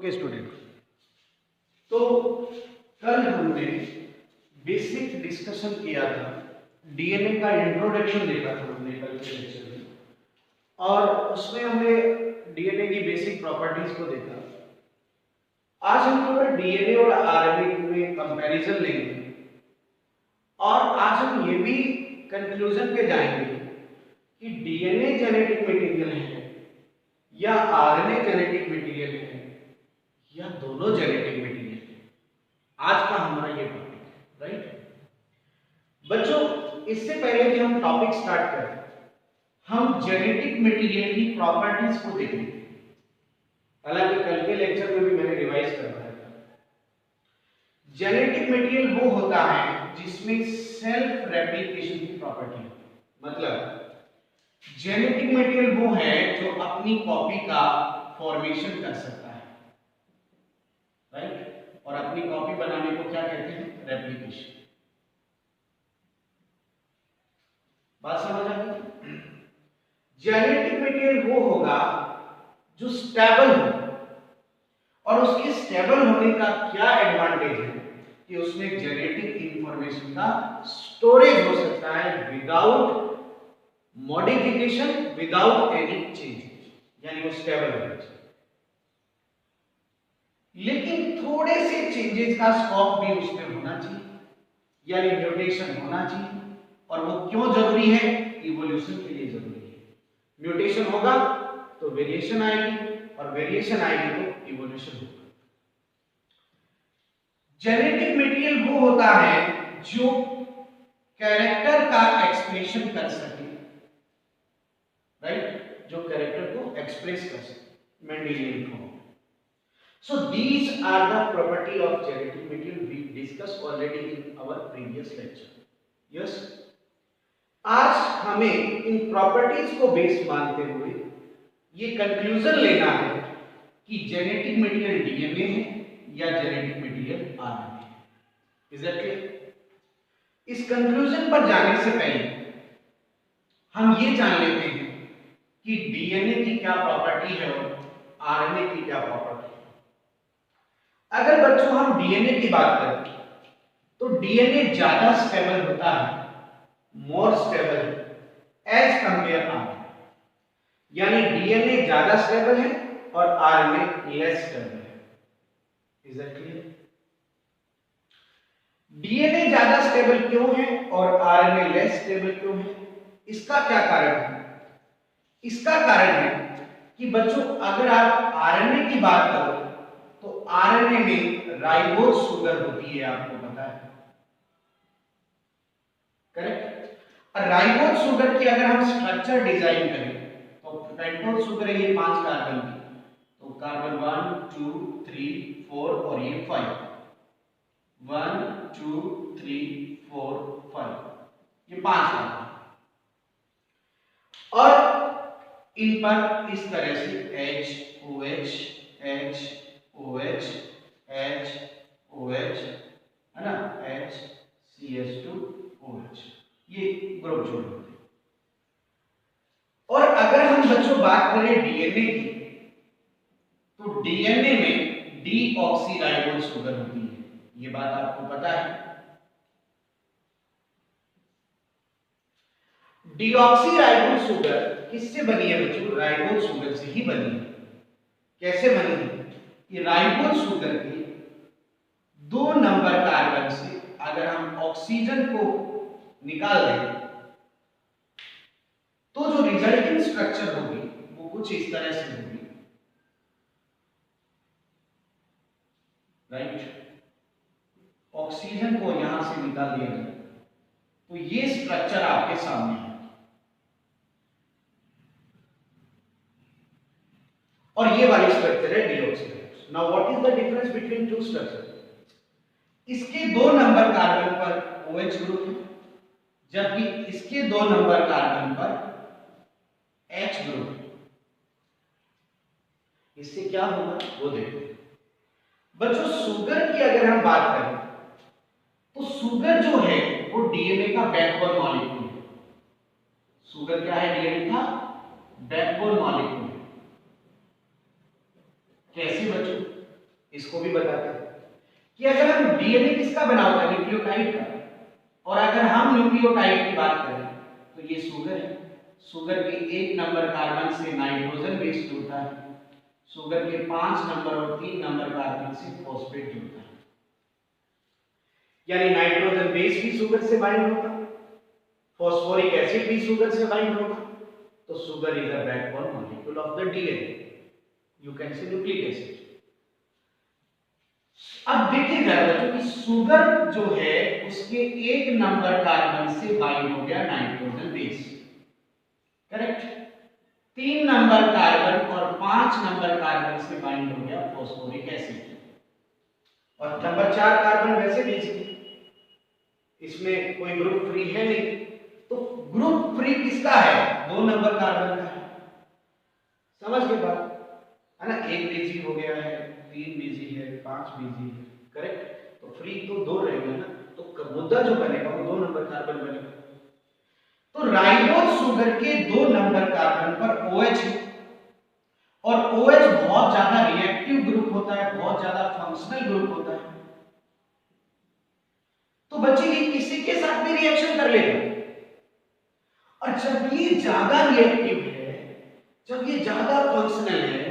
Okay student, तो कल हमने बेसिक डिस्कशन किया था, डीएनए का इंट्रोडक्शन देखा था हमने कल के लेक्चर में, और उसमें हमने डीएनए की बेसिक प्रॉपर्टीज को देखा। आज हम थोड़ा डीएनए और आरएनए में कंपैरिजन लेंगे और आज हम ये भी कंक्लूजन पे जाएंगे कि डीएनए जेनेटिक मटेरियल है या आरएनए जेनेटिक मटेरियल है या दोनों जेनेटिक मटेरियल है। आज का हमारा ये टॉपिक है, राइट बच्चों। इससे पहले कि हम टॉपिक स्टार्ट करें, हम जेनेटिक मटेरियल की प्रॉपर्टीज को देखेंगे। हालांकि कल के लेक्चर में भी मैंने रिवाइज करवाया था। जेनेटिक मटेरियल वो होता है जिसमें सेल्फ रेप्लिकेशन की प्रॉपर्टी है। मतलब जेनेटिक मटेरियल वो है जो अपनी कॉपी का फॉर्मेशन कर सकता है, राइट। और अपनी कॉपी बनाने को क्या कहते हैं? रेप्लिकेशन। बात समझ आ गई? जेनेटिक मटेरियल वो होगा जो स्टेबल हो, और उसके स्टेबल होने का क्या एडवांटेज है कि उसमें जेनेटिक इंफॉर्मेशन का स्टोरेज हो सकता है without modification, without any change, यानी वो स्टेबल होना चाहिए। लेकिन थोड़े से चेंजेस का स्कोप भी उसमें होना चाहिए, यानी म्यूटेशन होना चाहिए। और वो क्यों जरूरी है? इवोल्यूशन के लिए जरूरी है। म्यूटेशन होगा तो वेरिएशन आएगी, और वेरिएशन आएगी तो इवोल्यूशन होगा। जेनेटिक मटेरियल वो होता है जो कैरेक्टर का एक्सप्रेशन कर सके, राइट, जो कैरेक्टर को एक्सप्रेस कर सके, Mendelian form. So these are the property of genetic material we discussed already in our previous lecture. Yes. आज हमें इन प्रॉपर्टीज को बेस मानते हुए ये कंक्लूजन लेना है कि जेनेटिक मटेरियल डीएनए है या जेनेटिक मटेरियल आरएनए है। Is that clear? इस कंक्लूजन पर जाने से पहले हम ये जान लेते हैं कि डीएनए की क्या प्रॉपर्टी है और आरएनए की क्या प्रॉपर्टी है। अगर बच्चों हम डीएनए की बात करें तो डीएनए ज्यादा स्टेबल होता है, more stable as compare RNA, यानी डीएनए ज्यादा स्टेबल है और आरएनए लेस स्टेबल है। Is that clear? डीएनए ज्यादा स्टेबल क्यों है और आरएनए लेस स्टेबल क्यों है? इसका क्या कारण है? इसका कारण है कि बच्चों अगर आप आरएनए की बात करो तो आरएनए में राइबोज शुगर होती है, आपको पता है, करेक्ट। और राइबोज शुगर की अगर हम स्ट्रक्चर डिजाइन करें तो पेंटोज शुगर है ये 5 कार्बन की, तो कार्बन 1 2 3 4 और ये 5, 1 2 3 4 5, ये 5 कार्बन। और इन पर इस तरह से HOH HOH HOH है ना, HCH2OH, ये ग्रुप जोड़ होते हैं। और अगर हम बच्चों बात करें डीएनए की, तो डीएनए में डीऑक्सीराइबोज शुगर होती है, ये बात आपको पता है। डीऑक्सीराइबोज शुगर किससे बनी है बच्चों? राइबोज शुगर से ही बनी है। कैसे बनी है? कि राइबोज शुगर के 2 नंबर कार्बन से अगर हम ऑक्सीजन को निकाल दें तो जो रिजल्टिंग स्ट्रक्चर होगी वो कुछ इस तरह से होगी, राइट। ऑक्सीजन को यहां से निकाल दिया जाए तो ये स्ट्रक्चर आपके सामने है, और ये वाली स्ट्रक्चर है deoxyribose. Now what is the difference between two structure? इसके 2 नंबर कार्बन पर OH ग्रुप है, जबकि इसके 2 नंबर कार्बन पर H ग्रुप है। इससे क्या होगा वो देखो बच्चों। शुगर की अगर हम बात करें तो शुगर जो है वो डीएनए का बैकबोन मॉलिक्यूल है। शुगर क्या है? डीएनए का बैकबोन मॉलिक्यूल है। कैसे बच्चों? इसको भी बताते हैं कि अगर हम डीएनए किसका बना होता है, न्यूक्लियोटाइड का, और अगर हम न्यूक्लियोटाइड की बात करें तो ये शुगर है। शुगर के 1 नंबर कार्बन से नाइट्रोजन बेस जुड़ता है, शुगर के 5 नंबर और 3 नंबर कार्बन से फॉस्फेट जुड़ता है। यानी नाइट्रोजन बेस भी शुगर से बाइंड होगा, फॉस्फोरिक एसिड भी शुगर से बाइंड होगा, तो sugar is a backbone molecule of the DNA, you can say nucleic acid. अब देखिए जरा बच्चों कि शुगर जो है उसके 1 नंबर कार्बन से बाइंड हो गया nitrogen base, correct. 3 number carbon और 5 नंबर कार्बन से बाइंड हो गया फॉस्फोरिक एसिड, और नंबर 4 कार्बन वैसे भी इसमें कोई ग्रुप फ्री है नहीं, तो ग्रुप फ्री किसका है, 2 नंबर कार्बन का है। समझ गए बात है ना, 1 बीजी हो गया है, 3 बीजी है, 5 बीजी है, करेक्ट। तो फ्री तो 2 रहेगा ना, तो मुद्दा जो बनेगा वो 2 नंबर कार्बन बनेगा। तो राइबोज शुगर के 2 नंबर कार्बन पर OH है, और OH बहुत ज्यादा रिएक्टिव ग्रुप होता है, बहुत ज्यादा फंक्शनल ग्रुप होता है। तो बच्चे ये किसी के साथ भी रिएक्शन कर लेगा, और जब ये ज्यादा रिएक्टिव है, जब ये ज्यादा फंक्शनल है,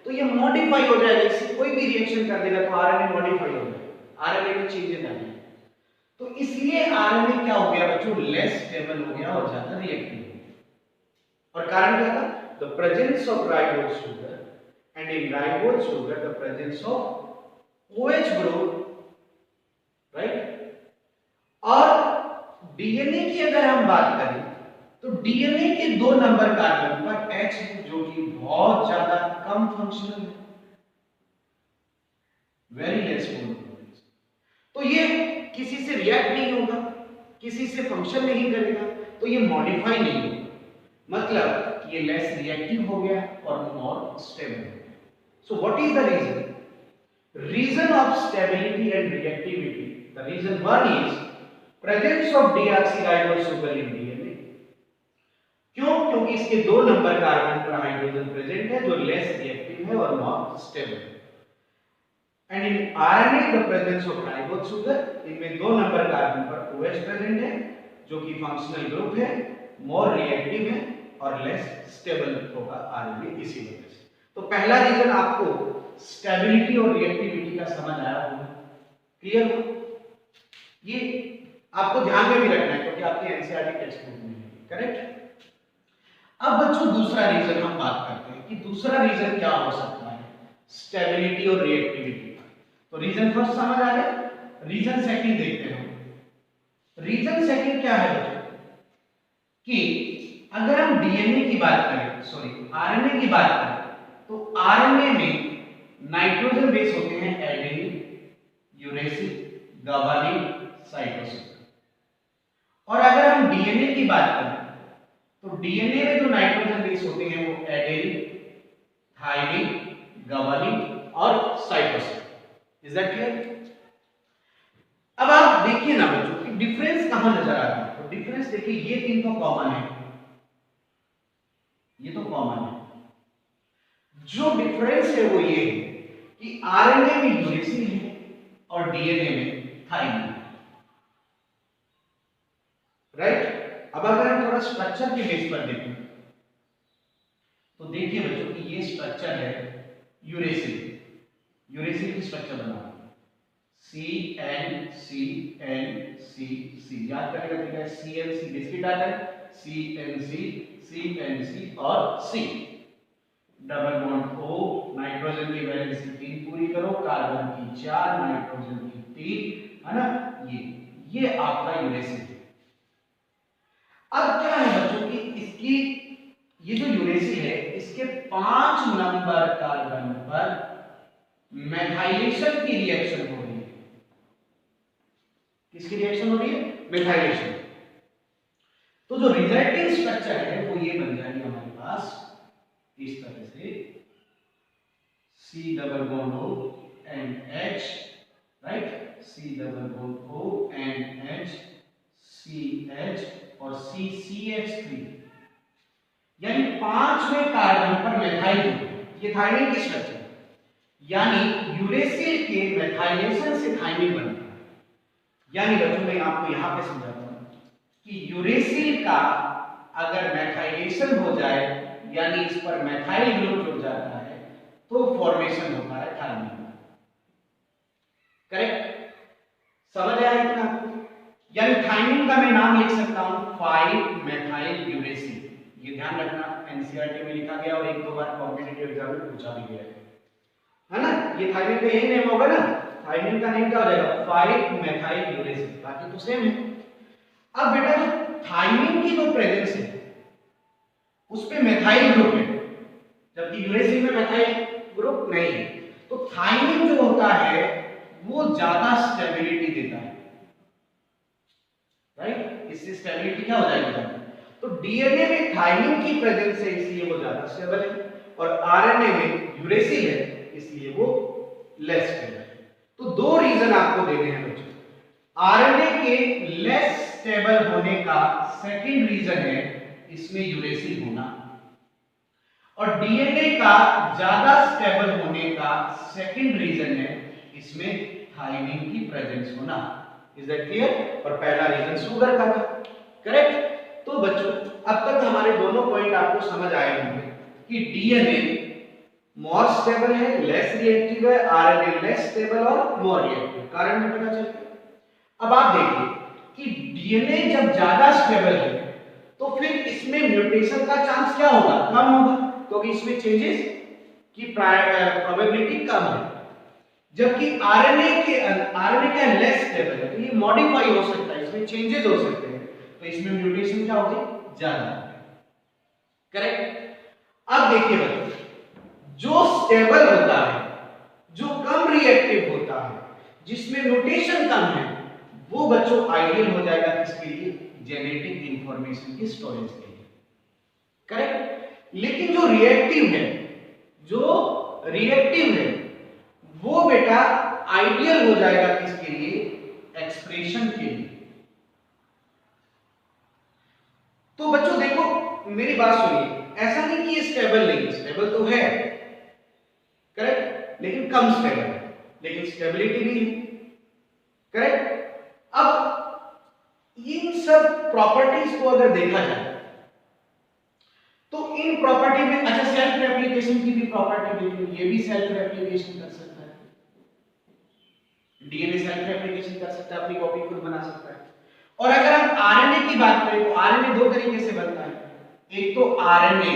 तो ये मॉडिफाई हो जाएगा, इससे कोई भी रिएक्शन कर देगा तो आरएनए मॉडिफाई हो जाएगा, आरएनए में चेंजेस आ जाएंगे। तो इसलिए आरएनए क्या हो गया बच्चों, लेस स्टेबल हो गया और ज्यादा रिएक्टिव हो गया। और कारण क्या था, the presence of ribose sugar, and in ribose sugar the presence of OH group, right. और डीएनए की अगर हम बात करें तो डीएनए के 2 नंबर कार्बन पर H है, जो कि बहुत ज्यादा कम फंक्शनल है, वेरी लेस मोनोक्लोनल। तो ये किसी से रिएक्ट नहीं होगा, किसी से फंक्शन नहीं करेगा, तो ये मॉडिफाई नहीं होगा, मतलब ये लेस रिएक्टिव हो गया और मोर स्टेबल हो गया। So what is the reason, reason of stability and reactivity, the reason one is presence of deoxyribose sugar in DNA. क्यों, क्योंकि इसके 2 नंबर कार्बन पर हाइड्रोजन प्रेजेंट है जो लेस रिएक्टिव है और मोर स्टेबल है। And in RNA the presence of ribose sugar, इनमें 2 नंबर कार्बन पर OH प्रेजेंट है जो कि फंक्शनल ग्रुप है, मोर रिएक्टिव है और लेस स्टेबल होगा आरएनए, इसी वजह से। तो पहला रीजन आपको स्टेबिलिटी और रिएक्टिविटी का समझ आया होगा, क्लियर हो? ये आपको ध्यान में भी रखना है क्योंकि आपके एनसीईआरटी टेक्स्ट बुक में है, करेक्ट। अब बच्चों दूसरा रीजन हम बात करते हैं कि दूसरा रीजन क्या हो सकता है स्टेबिलिटी और रिएक्टिविटी का। तो रीजन फर्स्ट समझ आ गया, रीजन सेकंड देखते हैं हम। रीजन सेकंड क्या है बच्चों कि अगर हम डीएनए की बात करें, सॉरी आरएनए की बात करें, तो आरएनए में नाइट्रोजन बेस होते हैं एडेनिन, यूरेसिल, गावानिन, साइटोसिन। और अगर हम डीएनए की बात करें तो डीएनए में जो नाइट्रोजन बेस होते हैं वो एडेनिन, थाइमिन, गावानिन और साइटोसिन। Is that clear? अब आप देखिए ना बच्चों कि डिफरेंस कहां नजर आ रहा है। तो डिफरेंस देखिए, ये 3 तो कॉमन है, ये तो कॉमन है। जो डिफरेंस है वो ये है कि आरएनए में यूरेसिल है और डीएनए में थाइमिन, राइट। अब अगर हम थोड़ा स्ट्रक्चर के बेस पर देखें तो देखिए बच्चों कि ये स्ट्रक्चर है यूरेसिल, यूरेसिल की स्ट्रक्चर बना CNC, याद करने का तरीका है CNC बिस्किट आता है, CNC और C, double bond O, nitrogen की वैलेंसी 3 पूरी करो, कार्बन की 4, नाइट्रोजन की 3, है ना, ये आपका यूरेसिल है। अब क्या है बच्चों कि इसकी ये जो यूरेसिल है इसके 5 नंबर कार्बन पर मेथाइलेशन की रिएक्शन हो रही है। किसकी रिएक्शन हो रही है? मेथाइलेशन। तो जो रिजल्टिंग स्ट्रक्चर है वो ये बन जाएगी हमारे पास इस तरह से C double bond O and H, right, C double bond O and H, CH और CCH3, यानी 5वें कार्बन पर मेथाइल ग्रुप, ये थाइमिन की स्ट्रक्चर है। यानी यूरेसिल के मेथाइलेशन से थाइमिन बनता है। यानी बच्चों मैं आपको यहां पे समझाता हूं कि यूरेसिल का अगर मेथाइलेशन हो जाए यानी इस पर मेथाइल ग्रुप जुड़ जाता है तो फॉर्मेशन होता है थाइमिन का। करेक्ट? समझ आया इतना? यानी थाइमिन का मैं नाम लिख सकता हूं 5 मेथाइल यूरेसिल। ये ध्यान रखना, एनसीईआरटी में लिखा गया और एक दो बार कॉम्पिटिटिव एग्जाम में पूछा भी गया है ना। ये थाइमिन का यही नेम होगा ना, थाइमिन का नेम क्या हो जाएगा 5 मेथाइल यूरेसिल, बाकी तो सेम है। अब बेटा जो थाइमिन की जो प्रेजेंस है उस पे मेथाइल ग्रुप है, जबकि यूरेसिल में मेथाइल ग्रुप नहीं है, तो थाइमिन जो होता है वो ज्यादा स्टेबिलिटी देता है, राइट? इससे स्टेबिलिटी क्या हो जाएगी? तो डीएनए में थाइमिन की प्रेजेंस है इसलिए वो ज्यादा स्टेबल है, और आरएनए में यूरेसिल है इसलिए वो लेस स्टेबल है। तो दो रीजन आपको देने हैं बच्चों। आरएनए के लेस स्टेबल होने का सेकंड रीजन है इसमें यूरेसिल होना, और डीएनए का ज्यादा स्टेबल होने का सेकंड रीजन है इसमें थाइमिन की प्रेजेंस होना। Is that clear? और पहला रीजन शुगर का था। करेक्ट? तो बच्चों अब तक हमारे दोनों पॉइंट आपको समझ आए होंगे कि डीएनए मोर स्टेबल है, लेस रिएक्टिव है, आरएनए लेस स्टेबल और मोर रिएक्टिव। कारण में पता चलता है। अब आप देखिए कि डीएनए जब ज्यादा स्टेबल है तो फिर इसमें म्यूटेशन का चांस क्या होगा? कम होगा, क्योंकि इसमें चेंजेस की प्रोबेबिलिटी कम है। जबकि आरएनए क्या लेस स्टेबल है, तो ये मॉडिफाई हो सकता है, इसमें चेंजेस हो सकते हैं, तो इसमें म्यूटेशन क्या होगी? ज्यादा। करेक्ट? अब देखिए बच्चों, जो स्टेबल होता है, जो कम रिएक्टिव होता है, जिसमें म्यूटेशन कम है, वो बच्चों आइडियल हो जाएगा किसके लिए? जेनेटिक इंफॉर्मेशन की स्टोरेज के लिए। करेक्ट? लेकिन जो रिएक्टिव है वो बेटा आइडियल हो जाएगा किसके लिए? एक्सप्रेशन के लिए। तो बच्चों देखो मेरी बात सुनिए, ऐसा नहीं कि ये स्टेबल नहीं, स्टेबल तो है, करेक्ट, लेकिन कम स्टेबल है, लेकिन स्टेबिलिटी भी है। करेक्ट? अब इन सब प्रॉपर्टीज को अगर देखा जाए तो इन प्रॉपर्टी में अच्छा सेल्फ रेप्लिकेशन की भी प्रॉपर्टी देखिए, ये भी सेल्फ रेप्लिकेशन कर सकता है, डीएनए सेल्फ रेप्लिकेशन कर सकता है, अपनी कॉपी खुद बना सकता है। और अगर हम आरएनए की बात करें तो आरएनए दो तरीके से बनता है, एक तो आरएनए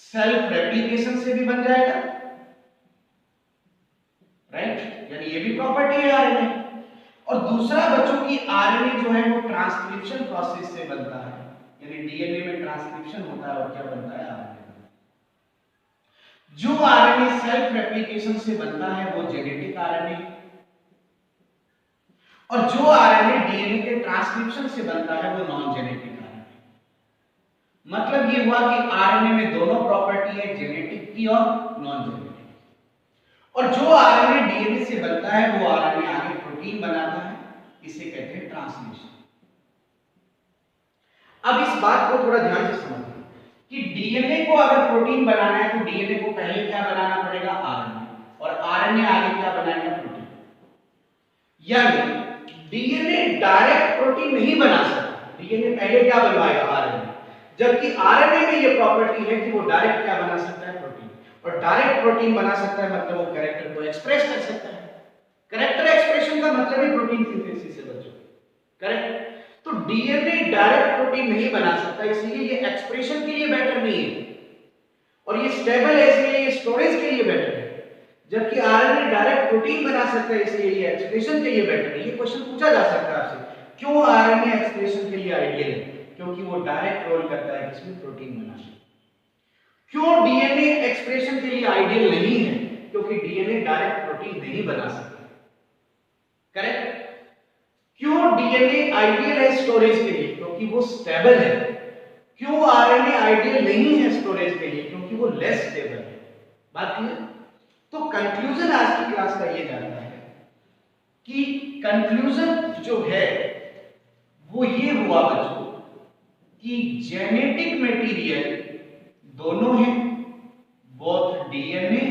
सेल्फ रेप्लिकेशन से भी बन जाएगा, राइट, यानी ये भी प्रॉपर्टी है आरएनए, और दूसरा बच्चों की आरएनए जो है वो ट्रांसक्रिप्शन प्रोसेस से बनता है, यानी डीएनए में ट्रांसक्रिप्शन होता है और क्या बनता है? आरएनए। जो आरएनए सेल्फ रेप्लिकेशन से बनता है वो जेनेटिक आरएनए, और जो आरएनए डीएनए के ट्रांसक्रिप्शन से बनता है वो नॉन जेनेटिक आरएनए। मतलब ये हुआ कि आरएनए में दोनों प्रॉपर्टी है, जेनेटिक की और नॉन जेनेटिक। और जो आरएनए डीएनए से बनता है वो आरएनए आगे प्रोटीन बनाता है, इसे कहते हैं ट्रांसलेशन। अब इस बात को थोड़ा ध्यान से समझना कि डीएनए को अगर प्रोटीन बनाना है तो डीएनए को पहले क्या बनाना पड़ेगा? आरएनए, और आरएनए आगे क्या बनाएगा? प्रोटीन। यानी डीएनए डायरेक्ट प्रोटीन नहीं बना सकता, डीएनए पहले क्या बनवाएगा? आरएनए। जबकि आरएनए में ये प्रॉपर्टी है कि वो डायरेक्ट क्या बना सकता है? प्रोटीन। और डायरेक्ट प्रोटीन बना सकता है मतलब वो कैरेक्टर को एक्सप्रेस कर सकता है। कैरेक्टर एक्सप्रेशन का मतलब है प्रोटीन सिंथेसिस से बच्चों। करेक्ट? तो डीएनए डायरेक्ट प्रोटीन नहीं बना सकता, इसलिए ये एक्सप्रेशन के लिए बेटर नहीं है, और ये स्टेबल है इसलिए ये स्टोरेज के लिए बेटर है। जबकि आरएनए डायरेक्ट प्रोटीन बना सकता है इसलिए ये एक्सप्रेशन के लिए बेटर है। ये क्वेश्चन पूछा जा सकता है आपसे, क्यों आरएनए एक्सप्रेशन के लिए आइडियल है? क्योंकि वो डायरेक्ट रोल करता है किसमें? प्रोटीन बनाने। क्यों डीएनए एक्सप्रेशन के लिए आइडियल नहीं है? क्योंकि डीएनए डायरेक्ट प्रोटीन नहीं बना सकता। करेक्ट? क्यों डीएनए आइडियल है स्टोरेज के लिए? क्योंकि वो स्टेबल है। क्यों आरएनए आइडियल नहीं है स्टोरेज के लिए? क्योंकि वो लेस स्टेबल है। बात क्लियर? तो कंक्लूजन आज की क्लास का ये जाता है कि कंक्लूजन जो है वो ये हुआ बच्चों कि जेनेटिक मटेरियल दोनों हैं, both DNA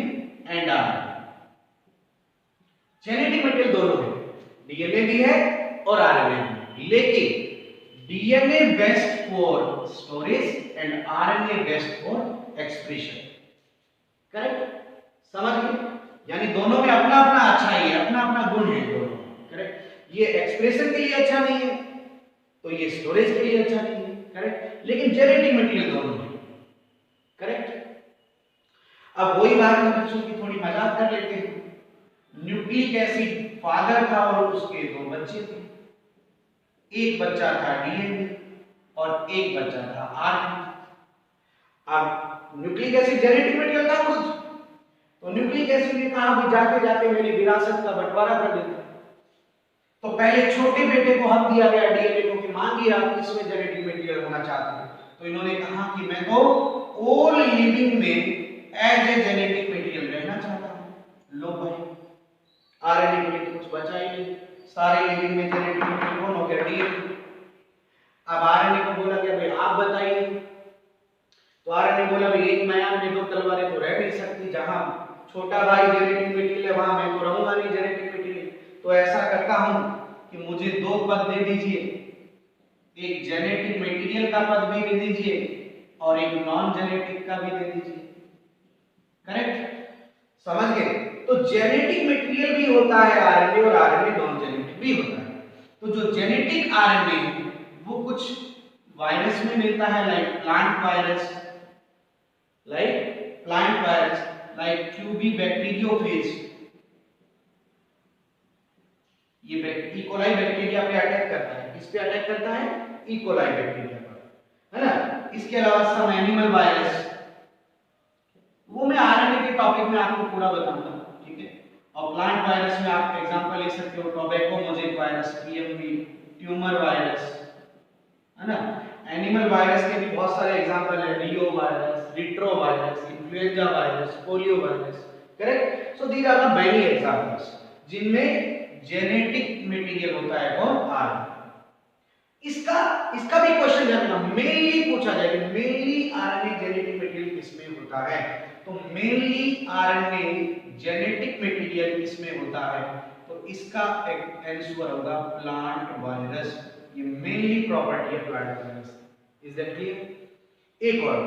and RNA. DNA भी है और आरएनए भी, लेकिन DNA best for storage and RNA best for expression. Correct, समझ गए? यानी दोनों में अपना अपना अच्छाई है, अपना अपना गुण है दोनों। करेक्ट, ये एक्सप्रेशन के लिए अच्छा नहीं है तो ये स्टोरेज के लिए अच्छा नहीं है। करेक्ट, लेकिन जेनेटिक मटेरियल दोनों है। करेक्ट, अब वही बात है बच्चों की, थोड़ी मजाक कर लेते हैं। न्यूक्लिक एसिड फादर था और उसके दो बच्चे थे, एक बच्चा था डीएनए और एक बच्चा था आरएनए। अब न्यूक्लिक एसिड जेनेटिक मटेरियल था खुद, तो न्यूक्लिक एसिड ने कहा भी जाके जाके मेरी विरासत का बंटवारा कर देता। तो पहले छोटे बेटे को हक दिया गया डीएनए को कि मांगिए आप किसमें जेनेटिक मटेरियल होना चाहते हैं, तो इन्होंने कहा कि मैं तो ऑल लिविंग में एज ए जेनेटिक मटेरियल रहना चाहता हूं। लो भाई, आरएनए के लिए तो कुछ बचा ही नहीं, सारे लिविंग में जेनेटिक मटेरियल कौन हो गया? डीएनए। अब आरएनए को बोला गया भाई आप बताइए, तो आरएनए बोला भाई एक मैदान में दो तलवारें तो रह नहीं सकती, जहां छोटा भाई जेनेटिक मटेरियल है वहां मैं तो रहूंगा नहीं जेनेटिक मटेरियल, तो ऐसा करता हूं कि मुझे दो पद दे दीजिए, एक जेनेटिक मटेरियल का पद भी दे दीजिए और एक नॉन जेनेटिक का भी दे दीजिए। करेक्ट, समझ गए? तो जेनेटिक मटेरियल भी होता है आरएनए और आरएनए नॉन जेनेटिक भी होता है। तो जो जेनेटिक आरएनए है वो कुछ वायरस में मिलता है, like plant virus, like QB bacteriophage. ये इकोलाई बैक्टीरिया पे अटैक करता है, किस पे अटैक करता है? इकोलाई बैक्टीरिया पर, है ना। इसके अलावा सम एनिमल वायरस, वो मैं आरएनए के टॉपिक में आपको पूरा बताऊंगा, ठीक है। और प्लांट वायरस में आप एग्जांपल ले सकते हो tobacco mosaic virus, TMV, tumour virus, है ना। एनिमल वायरस के भी बहुत सारे एग्जांपल है, reo virus, retro virus, influenza virus, polio virus. Correct, so these are the many examples जिनमें जेनेटिक मटेरियल होता है कौन? आरएनए। इसका भी क्वेश्चन जानना मेनली पूछा जाएगा, मेनली आरएनए जेनेटिक मटेरियल किसमें होता है? तो मेनली आरएनए जेनेटिक मटेरियल किसमें होता है? तो इसका एक आंसर होगा प्लांट वायरस। ये मेनली प्रॉपर्टी है plant virus. Is that clear? एक और,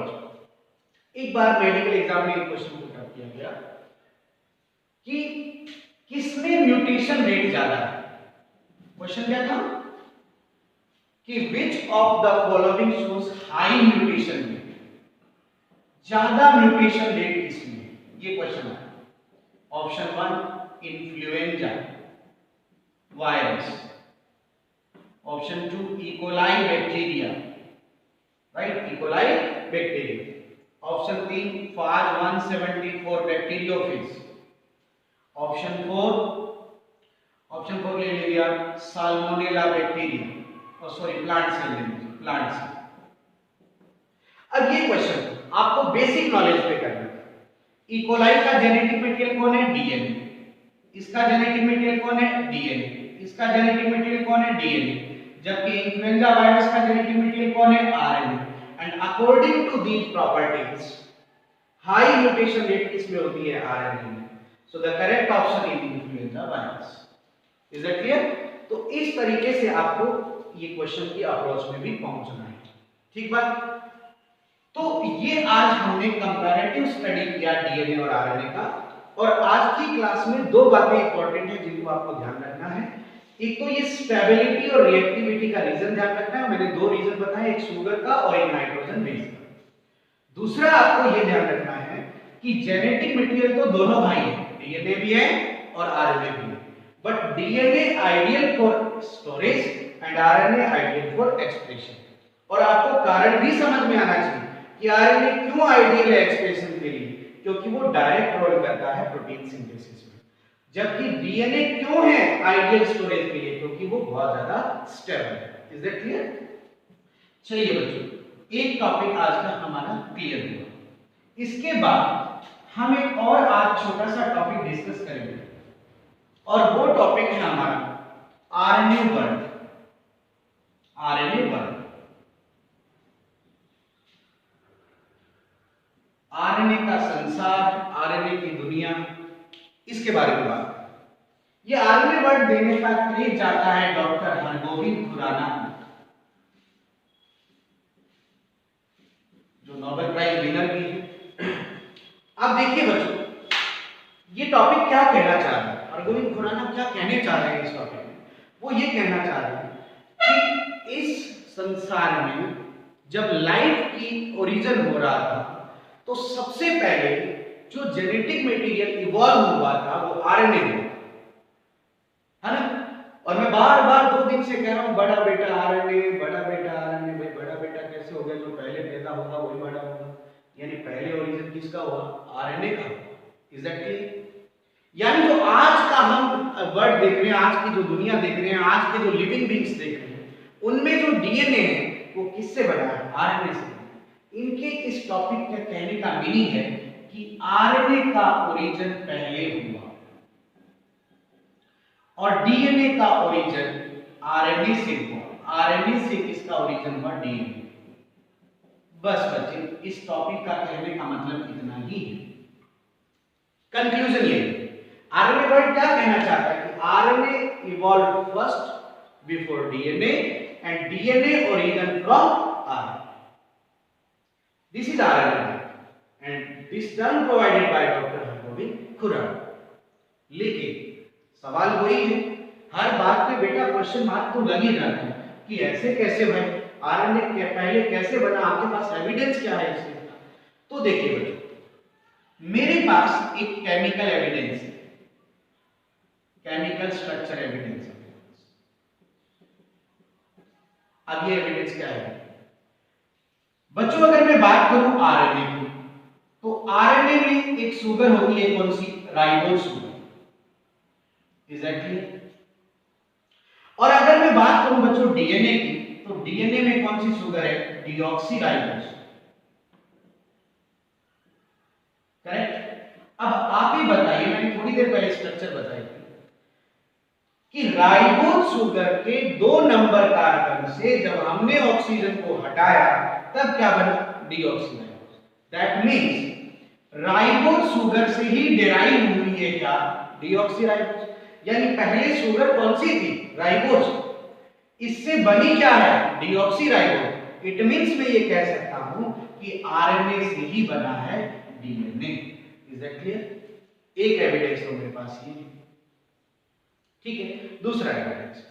एक बार मेडिकल एग्जाम में एक क्वेश्चन पुट किया गया कि किसमें म्यूटेशन रेट ज्यादा है? क्वेश्चन क्या था कि which of the following shows high mutation rate, ज्यादा म्यूटेशन रेट किसमें? ये क्वेश्चन है। Option 1 influenza virus, option 2 E coli bacteria, right, E coli bacteria, option 3 फाज 174 bacteriophage, option 4 ले लीजिए आप साल्मोनेला बैक्टीरिया, और सॉरी प्लांट सेल ले लीजिए, प्लांट सेल। अब ये क्वेश्चन आपको बेसिक नॉलेज पे करना है। इकोलाई का जेनेटिक मटेरियल कौन है? डीएनए। इसका जेनेटिक मटेरियल कौन है? डीएनए। इसका जेनेटिक मटेरियल कौन है? डीएनए। जबकि इन्फ्लुएंजा वायरस का जेनेटिक मटेरियल कौन है? RNA. And according to these properties high mutation rate किसमें होती है? आरएनए में। So the correct option is influenza virus. Is that clear? तो इस तरीके से आपको ये क्वेश्चन की अप्रोच में भी पहुंचना है, ठीक बात। तो ये आज हमने कंपैरेटिव स्टडी किया डीएनए और आरएनए का, और आज की क्लास में दो बातें इंपॉर्टेंट है जिनको आपको ध्यान रखना है। एक तो ये स्टेबिलिटी और रिएक्टिविटी का रीजन ध्यान रखना है, मैंने दो रीजन बताए, एक शुगर का और एक नाइट्रोजन बेस का। दूसरा आपको ये ध्यान रखना है कि जेनेटिक मटेरियल तो दोनों भाई हैं, डीएनए भी है और आरएनए भी है, but DNA ideal for storage and RNA ideal for expression. और आपको कारण भी समझ में आना चाहिए कि आरएनए क्यों आइडियल है एक्सप्रेशन के लिए, क्योंकि वो डायरेक्ट रोल करता है प्रोटीन सिंथेसिस में, जबकि डीएनए क्यों है आइडियल स्टोरेज के लिए, क्योंकि वो बहुत ज्यादा स्टेबल है। Is that clear? चलिए बच्चों, एक टॉपिक आज का हमारा क्लियर हुआ। इसके बाद हम एक और आज छोटा सा टॉपिक डिस्कस करेंगे, और वो टॉपिक है हमारा RNA world. RNA world, RNA का संसार, आरएनए की दुनिया, इसके बारे में बात। ये आरएनए वर्ड देने का क्रेज जाता है डॉक्टर हरगोविंद खुराना को, जो नोबेल प्राइज विनर भी है। अब देखिए बच्चों, ये टॉपिक क्या कहना चाह रहा है, हरगोविंद खुराना क्या कहने चाह रहे हैं इस टॉपिक में? वो ये कहना चाह रहे हैं कि इस संसार में जब लाइफ की ओरिजिन हो रहा था तो सबसे पहले जो जेनेटिक मटेरियल इवॉल्व हुआ था वो आरएनए हुआ, है ना। और मैं बार बार 2 दिन से कह रहा हूं बड़ा बेटा आरएनए, बड़ा बेटा आरएनए। भाई बड़ा बेटा कैसे हो गया? जो पहले पैदा होगा वही बड़ा होगा, यानी पहले ओरिजिन किसका हुआ? आरएनए का। Is that clear? यानी जो आज का हम वर्ड देख रहे हैं, आज की जो दुनिया देख रहे हैं, आज के जो लिविंग बींग्स देख रहे हैं, उनमें जो डीएनए है वो किससे बना है? आरएनए से। इनके इस टॉपिक के कहने का मीनिंग है कि आरएनए का ओरिजिन पहले हुआ और डीएनए का ओरिजिन आरएनए से हुआ। आरएनए से किसका ओरिजिन हुआ? डीएनए। बस बच्चे, इस टॉपिक का कहने का मतलब इतना ही है। कंक्लूजन ये, आरएनए वर्ड क्या कहना चाहता है कि RNA evolve first before DNA and DNA origin from RNA. This is RNA and this term provided by doctor Hargobind Khorana. लेकिन सवाल वही है, हर बात पे बेटा क्वेश्चन मार्क तो लग ही जाता है कि ऐसे कैसे भाई, आरएनए के पहले कैसे बना? आपके पास एविडेंस क्या है इसके? तो देखिए बच्चों, मेरे पास एक केमिकल एविडेंस है, केमिकल स्ट्रक्चर एविडेंस है। अब ये एविडेंस क्या है बच्चों? अगर मैं बात करूं आरएनए की, तो आरएनए में एक शुगर होती है, कौन सी? Ribose sugar. Is that clear? और अगर मैं बात करूं बच्चों डीएनए की, तो डीएनए में कौन सी शुगर है? डीऑक्सीराइबोज। करेक्ट? अब आप ही बताइए, मैंने थोड़ी देर पहले स्ट्रक्चर बताई थी कि राइबोज शुगर के 2 नंबर कार्बन से जब हमने ऑक्सीजन को हटाया तब क्या बना? Deoxyribose. That means ribose sugar से ही डिराइव हुई है क्या? डीऑक्सीराइबोज। यानी पहले शुगर कौन सी थी? राइबोज। इससे बनी क्या है? डीऑक्सीराइबोज। इट मींस मैं ये कह सकता हूं कि आरएनए से ही बना है डीएनए। Is that clear? एक एविडेंस तो मेरे पास ये है, ठीक है। दूसरा एविडेंस,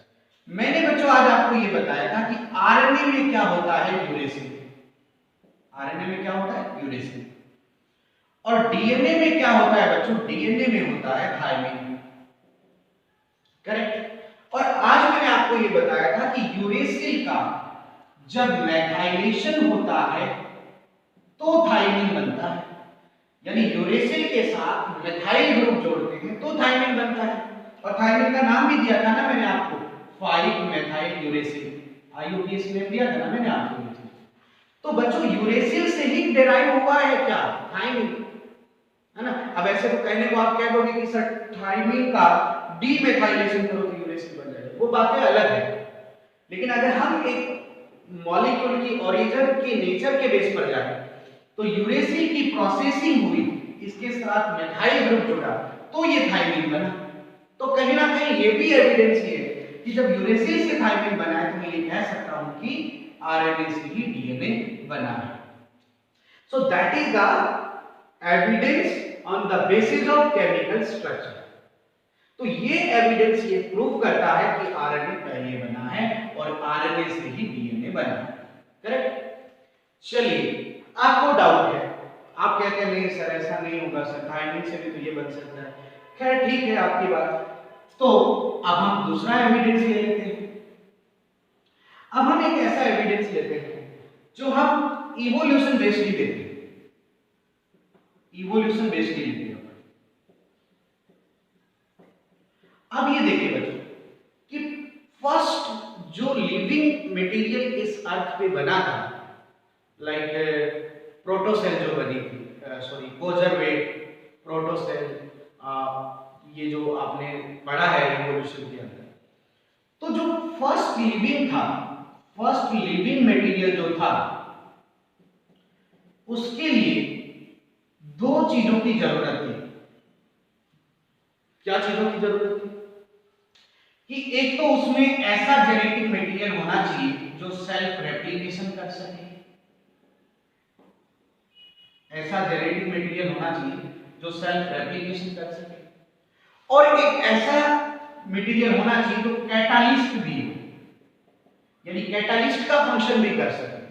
मैंने बच्चों आज आपको ये बताया था कि आरएनए में क्या होता है? यूरेसिल। आरएनए में क्या होता है? यूरेसिल। और डीएनए में क्या होता है बच्चों? डीएनए में होता है थायमिन। करेक्ट? और आज मैंने आपको ये बताया था कि यूरेसिल का जब मेथाइलेशन होता है तो थायमिन बनता है, यानी यूरेसिल के साथ मेथाइल ग्रुप जोड़ते हैं तो थायमिन बनता है। और थायमिन का नाम भी दिया था ना मैंने आपको, 5 मेथाइल यूरेसिल। आईयूपीएस नेम दिया था ना मैंने आपको। तो बच्चों यूरेसिल से ही डिराइव हुआ है क्या? थायमिन, है ना। अब ऐसे तो कहने को आप कह दोगे कि सर थायमिन का डीमेथाइलेशन करो तो यूरेसिल बन जाएगा, वो बातें अलग है। लेकिन अगर हम एक मॉलिक्यूल की ओरिजिन के नेचर के बेस पर जाए तो यूरेसिल की प्रोसेसिंग हुई, इसके साथ मेथाइल ग्रुप जुड़ा तो ये थायमिन बना। तो कहीं ना कहीं ये भी एविडेंस है कि जब यूरेसिल से थायमिन बना है तो मैं ये कह सकता हूं कि आरएनए से ही डीएनए बना है। So that is the evidence on the basis of chemical structure. तो ये एविडेंस ये प्रूव करता है कि आरएनए पहले बना है और आरएनए से ही डीएनए बना है। करेक्ट? चलिए, आपको डाउट है, आप कहते हैं नहीं सर ऐसा नहीं होगा सर, थायमिन से भी तो ये बन सकता है। खैर ठीक है आपकी बात। तो अब हम दूसरा एविडेंस ले लेते हैं। अब हम एक ऐसा एविडेंस लेते हैं जो हम इवोल्यूशन बेस्ड ही देते हैं, इवोल्यूशन बेस्ड ही लेते हैं। अब ये देखिए बच्चों कि फर्स्ट जो लिविंग मटेरियल इस अर्थ पे बना था, लाइक प्रोटोसेल जो बनी थी, सॉरी कोजरवेट, प्रोटोसेल, ये जो आपने पढ़ा है इवोल्यूशन के अंदर, तो जो फर्स्ट लिविंग था, फर्स्ट लिविंग मटेरियल जो था, उसके लिए 2 चीजों की जरूरत थी। क्या चीजों की जरूरत थी? कि एक तो उसमें ऐसा जेनेटिक मटेरियल होना चाहिए जो सेल्फ रेप्लिकेशन कर सके, ऐसा जेनेटिक मटेरियल होना चाहिए जो सेल्फ रेप्लिकेशन कर सके, और एक ऐसा मटेरियल होना चाहिए जो कैटालिस्ट भी हो, यानी कैटालिस्ट का फंक्शन भी कर सके।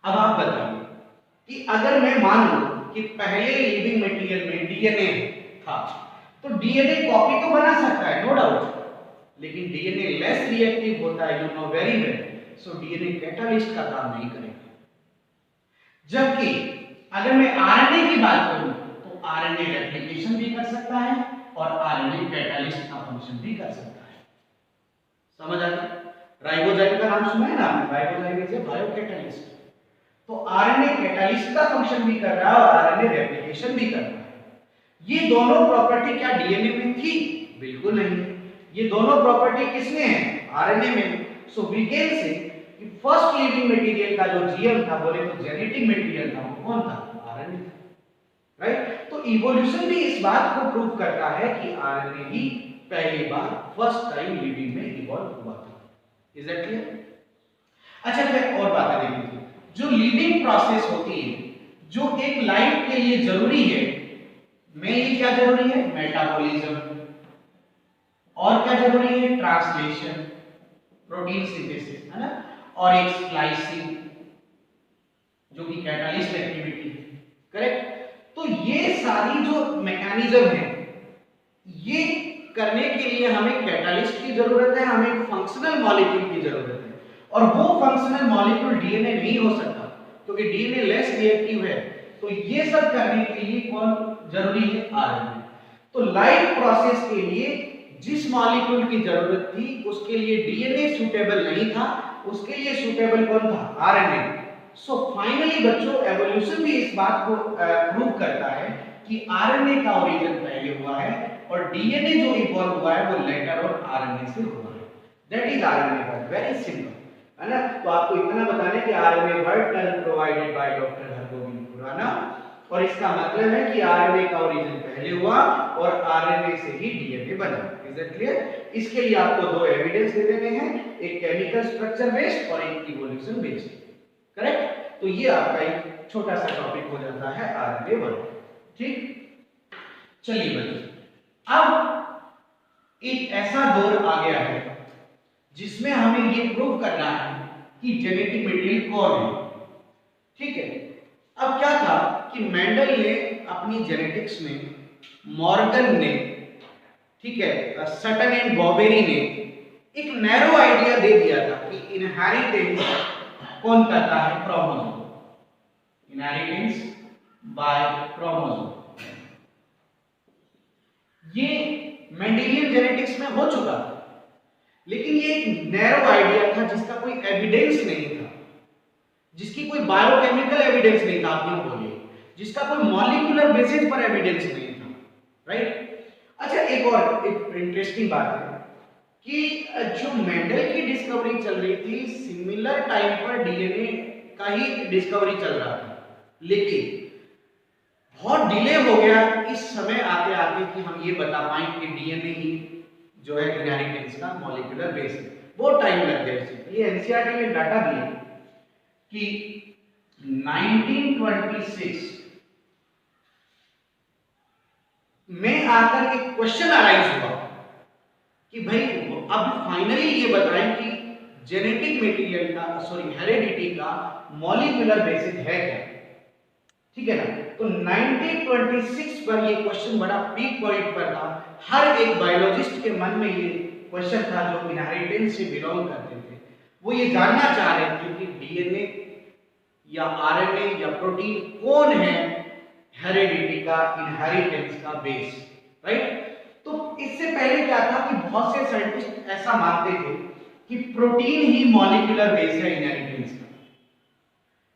अब आप बताइए कि अगर मैं मान लूं कि पहले लिविंग मटेरियल में डीएनए था, तो डीएनए कॉपी तो बना सकता है, नो डाउट, लेकिन डीएनए लेस रिएक्टिव होता है, you know very well, so DNA catalyst का काम नहीं करेगा। जबकि अगर मैं आरएनए की बात करूं तो आरएनए रेप्लिकेशन भी कर सकता है और आरएनए कैटालिस्ट का फंक्शन भी कर सकता है। समझ आ गया? राइबोजाइम का नाम सुना है ना आपने? Ribozyme is a biocatalyst. तो आरएनए कैटालिस्ट का फंक्शन भी कर रहा है और आरएनए रेप्लिकेशन भी कर रहा है। ये दोनों प्रॉपर्टी क्या डीएनए में थी? बिल्कुल नहीं। ये दोनों प्रॉपर्टी किसमें है? आरएनए में। सो वी कैन से कि फर्स्ट लिविंग मटेरियल का जो जीएम था, बोले तो जेनेटिक मटेरियल था, वो कौन था? आरएनए था, राइट? तो इवोल्यूशन भी इस बात को प्रूव करता है कि आरएनए ही पहली बार फर्स्ट टाइम लिविंग में इवॉल्व हुआ था। Is that clear? अच्छा, फिर और बातें देखिए। जो लिविंग प्रोसेस होती है, जो एक लाइफ के लिए जरूरी है, मेनली क्या जरूरी है? मेटाबॉलिज्म। और क्या जरूरी है? ट्रांसलेशन, प्रोटीन सिंथेसिस, है ना, और एक स्प्लाइसिंग जो कि कैटालिस्ट एक्टिविटी है, करेक्ट? तो ये सारी जो मैकेनिज्म है, ये करने के लिए हमें कैटालिस्ट की जरूरत है, हमें एक फंक्शनल मॉलिक्यूल की जरूरत है, और वो फंक्शनल मॉलिक्यूल डीएनए नहीं हो सकता क्योंकि डीएनए लेस रिएक्टिव है। तो ये सब करने के लिए कौन जरूरी है? आरएनए। तो लाइफ प्रोसेस के लिए जिस मॉलिक्यूल की जरूरत थी उसके लिए डीएनए सूटेबल नहीं था, उसके लिए सूटेबल कौन था? आरएनए। सो फाइनली बच्चों, एवोल्यूशन भी इस बात को प्रूव करता है कि आरएनए का ओरिजिन पहले हुआ है और डीएनए जो इवॉल्व हुआ है वो लेटर और आरएनए से हुआ है। That is RNA world, very simple, है ना? तो आपको इतना बताने कि RNA world term provided by doctor Hargobind Khorana, और इसका मतलब है कि आरएनए का ओरिजिन पहले हुआ और आरएनए से ही डीएनए बना। Is that clear? इसके लिए आपको दो एविडेंस दे देने हैं, एक केमिकल स्ट्रक्चर बेस्ड और एक इवोल्यूशन बेस्ड, करेक्ट? तो ये आपका एक छोटा सा टॉपिक हो जाता है आरएनए वर्ड। ठीक, चलिए बच्चों, अब एक ऐसा दौर आ गया है जिसमें हमें ये प्रूव करना है कि जेनेटिक मटेरियल कौन है। ठीक है, अब क्या था कि मेंडल ने अपनी जेनेटिक्स में, मॉर्गन ने, ठीक है, सटन एंड बॉबेरी ने एक नैरो आइडिया दे दिया था कि इनहेरिटेंस कौन करता है? Chromosome, inheritance by chromosome. ये मेंडेलियन जेनेटिक्स में हो चुका था, लेकिन ये एक नैरो आइडिया था जिसका कोई एविडेंस नहीं था, जिसकी कोई बायोकेमिकल एविडेंस नहीं था, आप यूं बोलिए, जिसका कोई मॉलिक्यूलर बेसिस पर एविडेंस नहीं था, राइट? अच्छा, एक और एक इंटरेस्टिंग बात है कि जो मेंडल की डिस्कवरी चल रही थी, सिमिलर टाइम पर डीएनए का ही डिस्कवरी चल रहा था, लेकिन बहुत डिले हो गया इस समय आते आते कि हम ये बता पाए कि डीएनए ही जो है इनहेरिटेंस का मॉलिक्यूलर बेस है। बहुत टाइम लग गया इसे। ये एनसीईआरटी में डाटा दिया कि 1926 में आकर एक क्वेश्चन अराइज हुआ कि भाई अब फाइनली ये बताएं कि जेनेटिक मटेरियल का, सॉरी, हेरेडिटी का मॉलिक्यूलर बेसिस है क्या? ठीक है ना? तो 1926 पर ये क्वेश्चन बड़ा पीक पॉइंट पर था। हर एक बायोलॉजिस्ट के मन में ये क्वेश्चन था जो इनहेरिटेंस से बिलोंग करते थे। वो ये जानना चाह रहे थे कि डीएनए या आरएनए या प्रोटीन कौन है हेरेडिटी का, इनहेरिटेंस का बेस, राइट? तो इससे पहले क्या था कि बहुत से साइंटिस्ट ऐसा मानते थे कि प्रोटीन ही मॉलिक्यूलर बेस है इनहेरिटेंस का।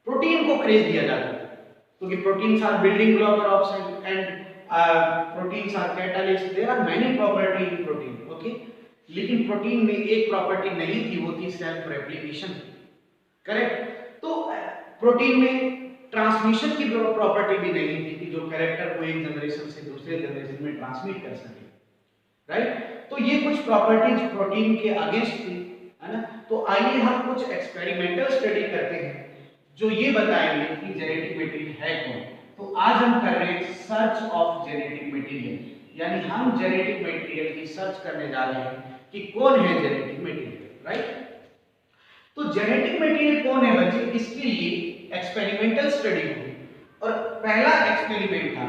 प्रोटीन को क्रेज दिया जाता है क्योंकि proteins are building block of cell and proteins are catalyst, there are many property in protein, okay? लेकिन प्रोटीन में एक प्रॉपर्टी नहीं थी, वो थी सेल्फ रेप्लिकेशन, करेक्ट? तो प्रोटीन में ट्रांसमिशन की प्रॉपर्टी भी नहीं थी कि जो कैरेक्टर को एक जनरेशन से दूसरे जनरेशन में ट्रांसमिट कर सके। राइट। तो ये कुछ प्रॉपर्टीज प्रोटीन के अगेंस्ट थी, है ना। तो आइए हम कुछ एक्सपेरिमेंटल स्टडी करते हैं जो ये बताएंगे कि जेनेटिक मटेरियल है कौन। तो आज हम कर रहे हैं सर्च ऑफ जेनेटिक मटेरियल, यानी हम जेनेटिक मटेरियल की सर्च करने जा रहे हैं कि कौन है जेनेटिक मटेरियल, राइट। तो जेनेटिक मटेरियल कौन है बच्चे, इसके लिए एक्सपेरिमेंटल स्टडी हुई और पहला एक्सपेरिमेंट था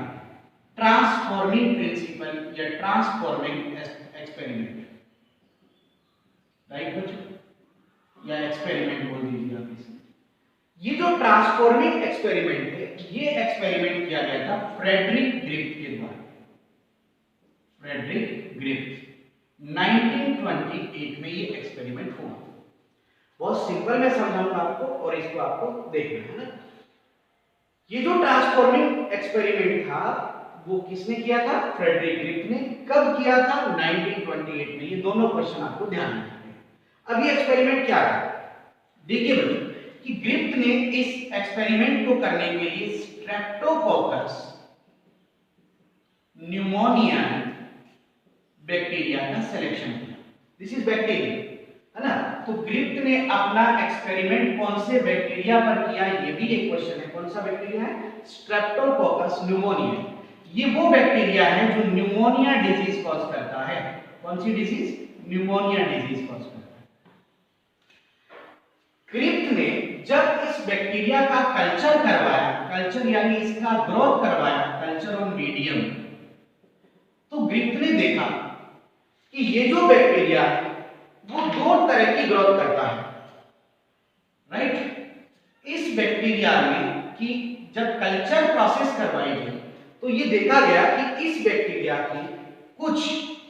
ट्रांसफॉर्मिंग प्रिंसिपल या ट्रांसफॉर्मिंग एक्सपेरिमेंट, राइट बच्चों, या एक्सपेरिमेंट बोल दीजिए आप इसे। ये जो ट्रांसफॉर्मिंग एक्सपेरिमेंट है, ये एक्सपेरिमेंट किया गया था फ्रेडरिक ग्रिफ्थ के द्वारा। फ्रेडरिक ग्रिफ्थ 1928 में ये एक्सपेरिमेंट हुआ। बहुत सिंपल मैं समझाऊंगा आपको और इसको आपको देखना है ना। ये जो ट्रांसफॉर्मिंग एक्सपेरिमेंट था वो किसने किया था, फ्रेडरिक ग्रिफ्थ ने। कब किया था, 1928 में। ये दोनों क्वेश्चन आपको ध्यान में रखने हैं। अब ये एक्सपेरिमेंट क्या था, देखिए बच्चों कि ग्रिफ्थ ने इस एक्सपेरिमेंट को करने के लिए स्ट्रेप्टोकोकस न्यूमोनिया बैक्टीरिया का सिलेक्शन किया। दिस इज बैक्टीरिया, है ना। तो ग्रिफ्थ ने अपना एक्सपेरिमेंट कौन से बैक्टीरिया पर किया, ये भी एक क्वेश्चन है। कौन सा बैक्टीरिया है, स्ट्रेप्टोकोकस न्यूमोनिया। ये वो बैक्टीरिया है जो न्यूमोनिया डिजीज कॉज करता है। कौन सी डिजीज, न्यूमोनिया डिजीज कॉज करता है। ग्रिफ्थ ने जब इस बैक्टीरिया का कल्चर करवाया, कल्चर यानी इसका ग्रोथ करवाया, कल्चर ऑन मीडियम, तो ग्रिफ्थ ने देखा कि ये जो बैक्टीरिया है वो दो तरह की ग्रोथ करता है, राइट। इस बैक्टीरिया में कि जब कल्चर प्रोसेस करवाई गई तो ये देखा गया कि इस बैक्टीरिया की कुछ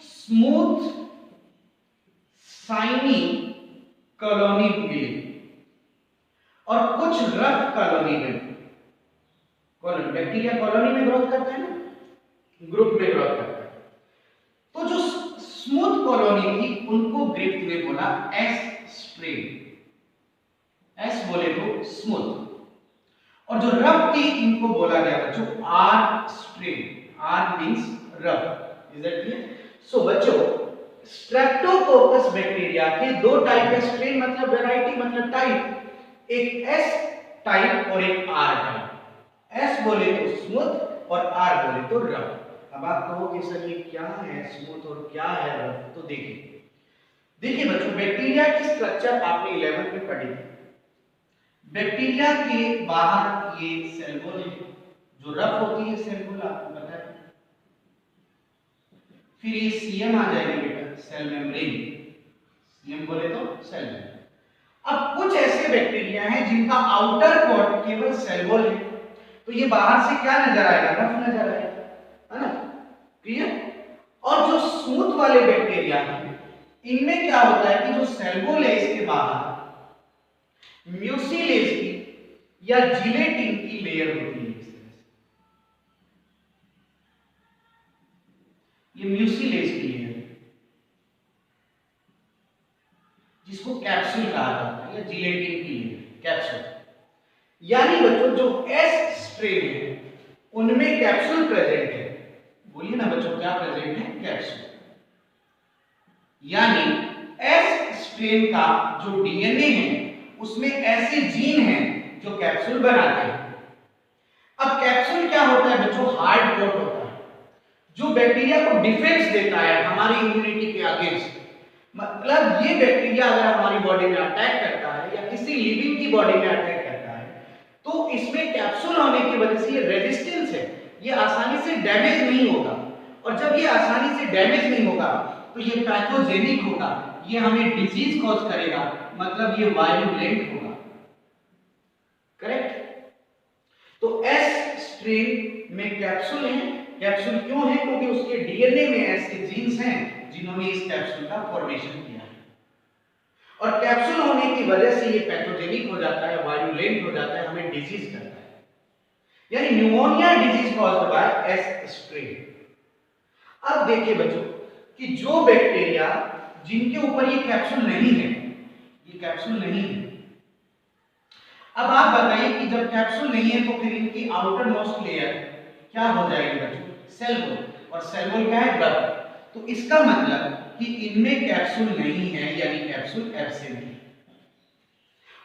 स्मूथ शाइनी कॉलोनी मिली और कुछ रफ कॉलोनी में। कॉलोनी, बैक्टीरिया कॉलोनी में ग्रोथ करता है ना, ग्रुप में ग्रोथ करता है। तो जो स्मूथ कॉलोनी थी उनको ग्रिफ्थ ने बोला एस स्ट्रेन, एस बोले तो स्मूथ, और जो रफ थी इनको बोला गया बच्चों R strain. R means rough. Is that clear? So बच्चों स्ट्रेप्टोकोकस बैक्टीरिया के दो टाइप के स्ट्रेन मतलब वैरायटी मतलब टाइप, एक एस टाइप और एक आर टाइप। एस बोले तो स्मूथ और आर बोले तो रफ। अब आप कहोगे सर ये क्या है स्मूथ और क्या है रफ, तो देखिए बच्चों बैक्टीरिया की स्ट्रक्चर आपने 11th में पढ़ी थी। बैक्टीरिया के बाहर ये सेल वॉल है जो रफ होती है, सेल वॉल आपको पता है। फिर ये सीएम आ जाएगी बेटा, सेल मेम्ब्रेन। सीएम बोले तो सेल मेम्ब्रेन। अब कुछ ऐसे बैक्टीरिया हैं जिनका आउटर कोट केवल सेल वॉल है, तो ये बाहर से क्या नजर आएगा, रफ नजर आएगा, है ना, क्लियर। और जो स्मूथ वाले बैक्टीरिया हैं इनमें क्या होता है कि जो सेल वॉल है इसके बाहर म्यूसिलेज की या जिलेटिन की लेयर होती है। इस तरह से ये म्यूसिलेज की लेयर जिसको कैप्सूल कहा जाता है या जिलेटिन की लेयर, कैप्सूल। यानी बच्चों जो एस स्ट्रेन है उनमें कैप्सूल प्रेजेंट है। बोलिए ना बच्चों क्या प्रेजेंट है, कैप्सूल। यानी एस स्ट्रेन का जो डीएनए है उसमें ऐसे जीन हैं जो कैप्सूल बनाते हैं। अब कैप्सूल क्या होता है बच्चों, हार्ड कोट होता है जो बैक्टीरिया को डिफेंस देता है हमारी इम्यूनिटी के अगेंस्ट। मतलब ये बैक्टीरिया अगर हमारी बॉडी में अटैक करता है या किसी लिविंग की बॉडी में अटैक करता है तो इसमें कैप्सूल होने की वजह से ये रेजिस्टेंस है, ये आसानी से डैमेज नहीं होगा। और जब ये आसानी से डैमेज नहीं होगा तो ये पैथोजेनिक होगा, ये हमें डिजीज कॉज करेगा, मतलब ये वायरुलेंट होगा, करेक्ट। तो एस स्ट्रेन में कैप्सूल है। कैप्सूल क्यों है, क्योंकि उसके डीएनए में ऐसे जीन्स हैं जिन्होंने इस कैप्सूल का फॉर्मेशन किया है। और कैप्सूल होने की वजह से ये पैथोजेनिक हो जाता है, वायरुलेंट हो जाता है, हमें डिजीज करता है, यानी pneumonia disease caused by S strain. अब देखिए बच्चों कि जो बैक्टीरिया जिनके ऊपर ये कैप्सूल नहीं है, ये कैप्सूल नहीं है, अब आप बताइए कि जब कैप्सूल नहीं है तो फिर इनकी आउटर मोस्ट लेयर क्या हो जाएगी बच्चों, सेल वॉल। और सेल वॉल क्या है, रफ। तो इसका मतलब कि इनमें कैप्सूल नहीं है, यानी कैप्सूल एब्सेंट है।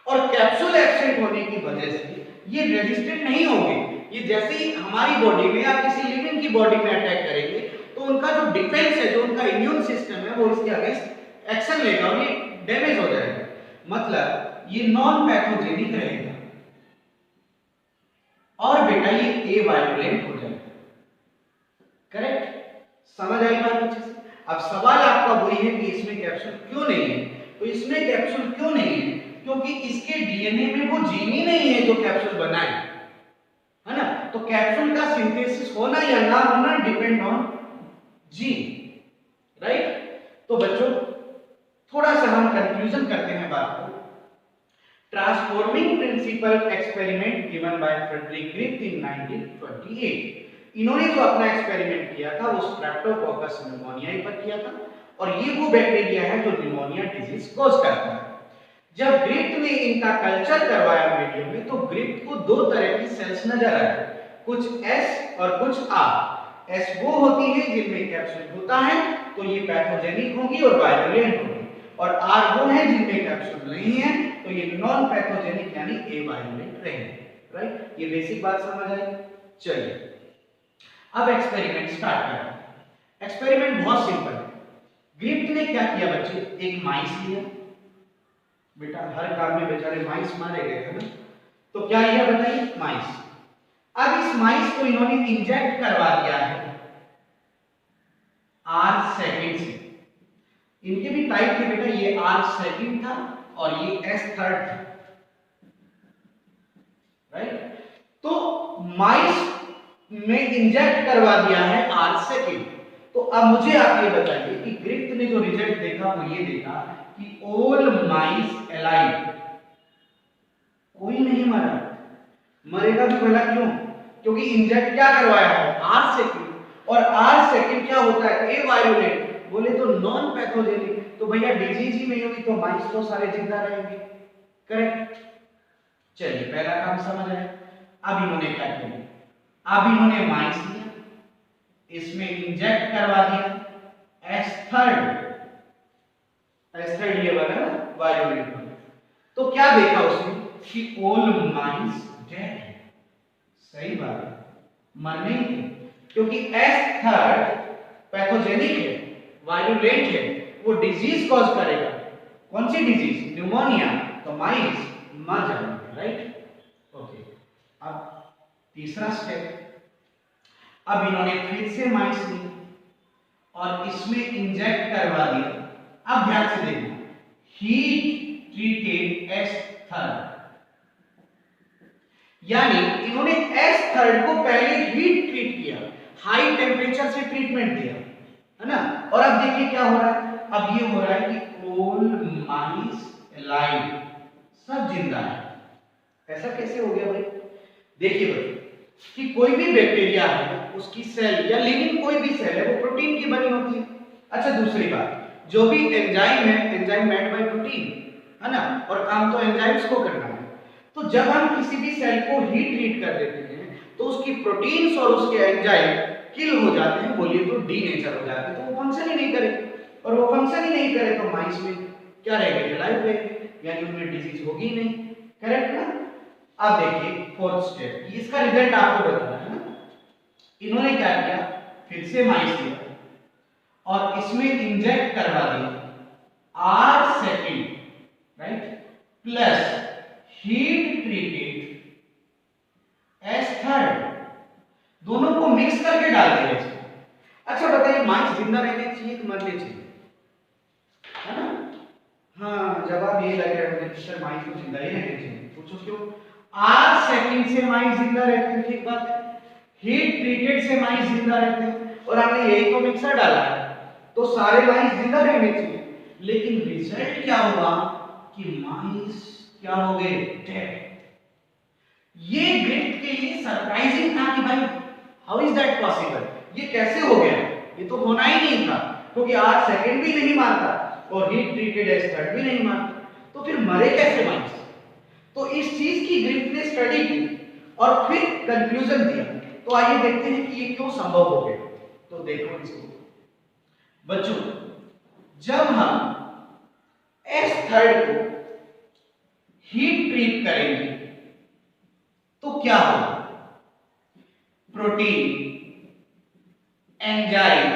और कैप्सूल एब्सेंट होने की वजह से ये रेजिस्टेंट नहीं होंगे। ये जैसे ही हमारी बॉडी में या किसी लिविंग की बॉडी में अटैक करेंगे तो उनका जो डिफेंस है, जो उनका इम्यून सिस्टम है, वो इसके अगेंस्ट एक्शन लेगा और ये डैमेज हो जाएगा। मतलब ये नॉन पैथोजेनिक रहेगा और बेटा ये ए वायलेंट हो जाएगा। करेक्ट? समझ आई बात अच्छे से? अब सवाल आपका वही है कि इसमें कैप्सूल क्यों नहीं है। तो इसमें कैप्सूल क्यों नहीं है? क्योंकि इसके डीएनए में वो जीन ही नहीं है जो कैप्सूल बनाए, है ना। तो कैप्सूल का सिंथेसिस होना या ना होना डिपेंड ऑन जीन, राइट। तो बच्चों थोड़ा सा हम कंक्लूजन करते हैं बात को। Transforming principle experiment given by Frederick Griffith in 1928। इन्होंने जो अपना एक्सपेरिमेंट किया था वो स्ट्रेप्टोकोकस न्यूमोनियाई पर किया था और ये वो बैक्टीरिया है जो न्यूमोनिया डिजीज कॉज करता है। जब ग्रिफ्थ ने इनका कल्चर करवाया मीडियम में तो ग्रिफ्थ को दो तरह की सेल्स नजर आए, कुछ एस और कुछ आर। एस वो होती है जिनमें कैप्सूल होता है तो ये पैथोजेनिक होगी और वायलेंट होगी, और आर वो है जिनमें कैप्सूल नहीं है तो ये नॉन पैथोजेनिक यानी ए वायलेंट रहेंगे, राइट। ये बेसिक बात समझ आई। चलिए अब एक्सपेरिमेंट स्टार्ट करते हैं। एक्सपेरिमेंट बहुत सिंपल है। ग्रिफ्थ ने क्या किया बच्चे, एक माइस लिया, बेटा हर काम में बेचारे माइस मारे गए थे ना, तो क्या लिया बताइए, माइस। अब इस माइस को इन्होंने इंजेक्ट करवा दिया है आर सेकंड से। इनके भी टाइप थे बेटा, ये आर सेकंड था और ये एस थर्ड था, राइट। तो माइस में इंजेक्ट करवा दिया है आर सेकंड। तो अब मुझे आप ये बताइए कि ग्रिफ्थ ने जो रिजल्ट देखा वो ये देखा कि ऑल माइस अलाइव, कोई नहीं मरा। मरेगा भी भला क्यों? क्योंकि इंजेक्ट क्या करवाया है, आर सेकंड, और आर सेकंड क्या होता है, ए वायलेंट, बोले तो नॉन पैथोजेनिक। तो भैया डिजीज ही नहीं होगी तो माइस तो सारे जिंदा रहेंगे, करेक्ट। चलिए पहला काम समझ आया। अब इन्होंने क्या किया, अब इन्होंने माइस लिया, इसमें इंजेक्ट करवा दिया एस थर्ड ये वाला वायलेंट। तो क्या देखा उसने कि ऑल माइस डेड है। सही बात है, मरने ही थे, क्योंकि एस थर्ड पैथोजेनिक है, वायलेंट है, वो डिजीज कॉज करेगा। कौन सी डिजीज, न्यूमोनिया। तो माइस मर जाएंगे, राइट। ओके, अब तीसरा स्टेप। अब इन्होंने फिर से माइस ली और इसमें इंजेक्ट करवा दिया। अब ध्यान से देखना, हीट ट्रीटेड एस थर्ड, यानी इन्होंने एस थर्ड को पहले हीट ट्रीट किया, हाई टेम्परेचर से ट्रीटमेंट दिया, है ना। और अब देखिए क्या हो रहा है, अब ये हो रहा है कि ऑल माइस अलाइव, सब जिंदा है। ऐसा कैसे हो गया भाई? देखिए भाई कि कोई भी बैक्टीरिया है उसकी सेल या लिविंग कोई भी सेल है वो प्रोटीन की बनी होती है। अच्छा दूसरी बात, जो भी एंजाइम है, एंजाइम मेड बाय प्रोटीन, है ना, और काम तो एंजाइम्स को करना है। तो जब हम किसी भी सेल को हीट ट्रीट कर देते हैं तो उसकी प्रोटीन्स और उसके एंजाइम किल हो जाते हैं, बोलिए तो डीनेचर हो जाते हैं, तो वो फंक्शन ही नहीं करे। और वो फंक्शन ही नहीं करे तो माइस में क्या रहेगा, लाइव रहेगी, यानी उनमें डिजीज होगी ही नहीं, करेक्ट ना। अब देखिए फोर्थ स्टेप, इसका रिजल्ट आपको बताना है ना। इन्होंने क्या किया, फिर से माइस लिया और इसमें इंजेक्ट करवा दिया R second, right, plus heat treated S third, दोनों को मिक्स करके डाल दिया इसमें। अच्छा बताइए, माइस जिंदा रहने चाहिए कि मरने चाहिए, है ना? हाँ, जवाब ये लग रहा है सर, माइस तो जिंदा ही रहने चाहिए। पूछो क्यों? आर सेकंड से माइस जिंदा रहते हैं, ठीक बात है। हीट ट्रीटेड से माइस जिंदा रहते हैं और हमने यही तो मिक्सर डाला है तो सारे माइस जिंदा रहने चाहिए। लेकिन रिजल्ट क्या हुआ कि माइस क्या हो गए, डेड। ये ग्रिफ्थ के लिए सरप्राइजिंग था कि भाई हाउ इज दैट पॉसिबल, ये कैसे हो गया, ये तो होना ही नहीं था, क्योंकि आर सेकंड भी नहीं मारता और हीट ट्रीटेड एस थर्ड भी नहीं मारता, तो फिर मरे कैसे माइस। तो इस चीज की ग्रिफ्थ ने स्टडी की और फिर कंक्लूजन दिया। तो आइए देखते हैं कि ये क्यों संभव हो गया। तो देखो इसको, बच्चों जब हम एस थर्ड को हीट ट्रीट करेंगे तो क्या होगा? प्रोटीन, एंजाइम,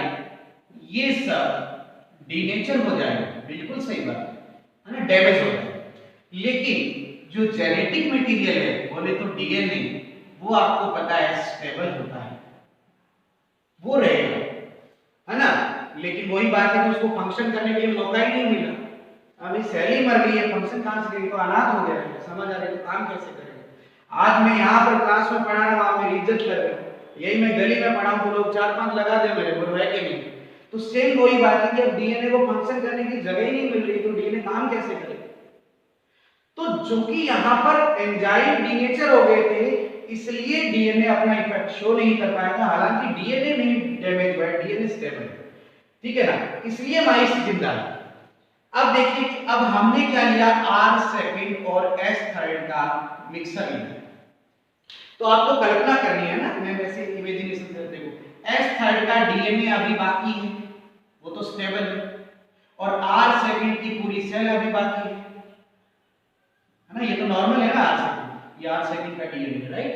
ये सब डीनेचर हो जाएगा, बिल्कुल सही बात है ना, डैमेज हो जाएगा। लेकिन जो जेनेटिक मटेरियल है, बोले तो डीएनए, वो आपको पता है स्टेबल होता है, वो रहेगा, है ना। लेकिन वही बात है कि उसको फंक्शन करने के लिए मौका ही नहीं मिला। अभी सैली मर गई है, फंक्शन कहां से करेगी? तो अनाथ हो गया है, समझ आ रही है, तो काम कैसे करेगा? आज मैं यहाँ पर क्लास में पढ़ा रहा हूँ, आप मेरी इज्जत कर रहे हो, यही मैं गली में पढ़ा हूँ तो लोग 4-5 लगा दे मेरे, बोलो है कि नहीं? तो सेम वही बात है कि अब डीएनए को फंक्शन करने की जगह ही नहीं मिल रही, तो डीएनए काम कैसे करेगा? तो जो कि यहाँ पर एंजाइम डीनेचर हो गए थे, इसलिए डीएनए अपना इफेक्ट शो नहीं कर पाया था। हालांकि डीएनए नहीं डैमेज हुआ है, डीएनए स्टेबल है, ठीक है ना, इसलिए माइस जिंदा है। अब देखिए कि अब हमने क्या लिया, आर सेकंड और एस थर्ड का मिक्सर लिया। तो आपको कल्पना करनी है ना, मैं वैसे इमेजिनेशन से देखो, एस थर्ड का डीएनए अभी बाकी है, वो तो स्टेबल है, और आर सेकंड की पूरी सेल अभी बाकी है ना, ये तो नॉर्मल है ना आर सेकंड, ये आर सेकंड का डीएनए, राइट।